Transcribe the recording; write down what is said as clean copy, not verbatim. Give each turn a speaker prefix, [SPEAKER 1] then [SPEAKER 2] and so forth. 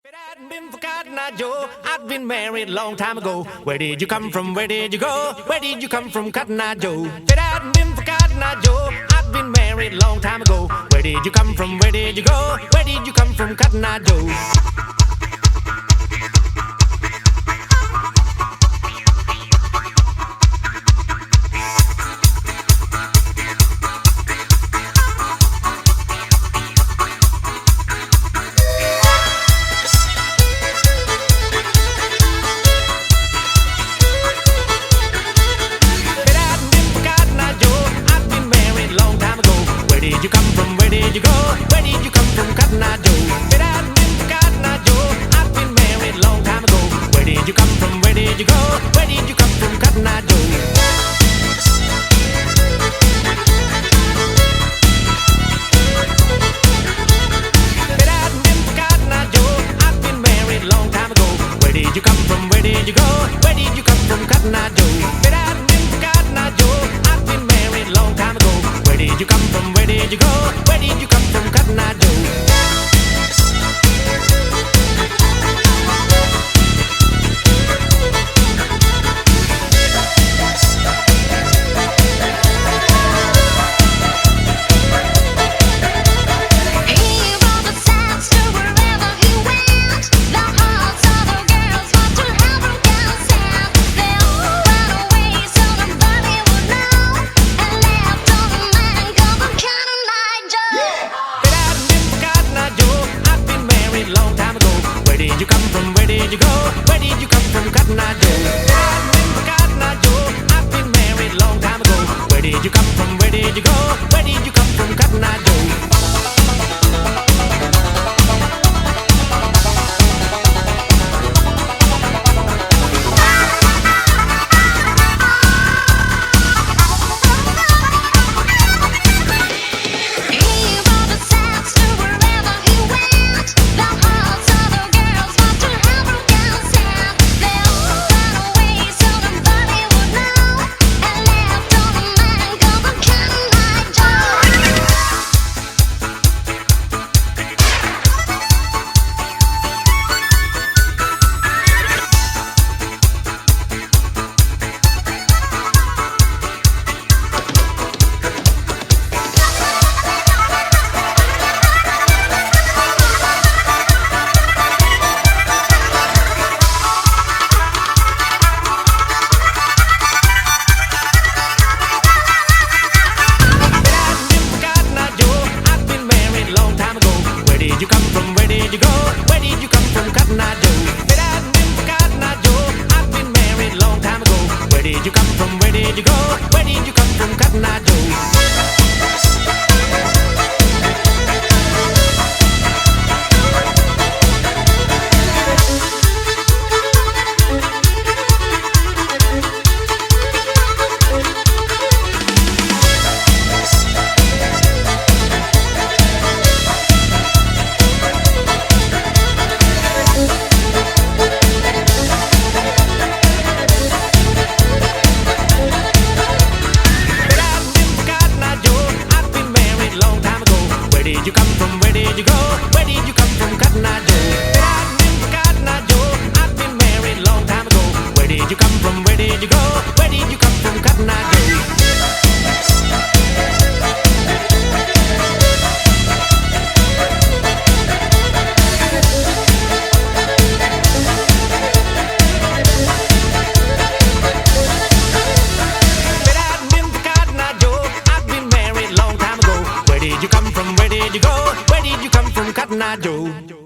[SPEAKER 1] If it hadn't been for Cotton Eye Joe, I'd been married a long time ago. Where did you come from? Where did you go? Where did you come from, Cotton Eye Joe? If it hadn't been for Cotton Eye Joe, I'd been married a long time ago. Where did you come from? Where did you go? Where did you come from, Cotton Eye Joe? Where did you come from? Where did you go? Where did you come from, Cotton Eye Joe? If it hadn't been for Cotton Eye Joe, I'd been married a long time ago. Where did you come from? Where did you go? Where did you come from, Cotton Eye Joe? If it hadn't been for Cotton Eye Joe, I'd been married a long time ago. Where did you come from? Where did you go? Where did you come from, Cotton Eye Joe? If it hadn't been for Cotton Eye Joe, I'd been married a long time ago. Where did you come from? Where did you go? Where did you come from, Cotton Eye Joe? Long time ago. Where did you come from? Where did you go? Where did you come from, Cotton Eye Joe? If it hadn't been for Cotton Eye Joe, I've been married a long time ago. Where did you come from? Where did you go? Where did you come from, Cotton Eye Joe? Where did you come from? Where did you go? Where did you come from, Cotton Eye Joe? If it hadn't been for Cotton Eye Joe, I'd been married a long time ago. Where did you come from? Where did you go? Where did you come from, Cotton Eye Joe? Where did you come from? Where did you go? Where did you come from, Cotton Eye Joe? If it hadn't been for Cotton Eye Joe, I'd been married a long time ago. Where did you come from? Where did you go? Where did you come from, Cotton Eye Joe? Where did you come from? Where did you go? Where did you come from, Cotton Eye Joe?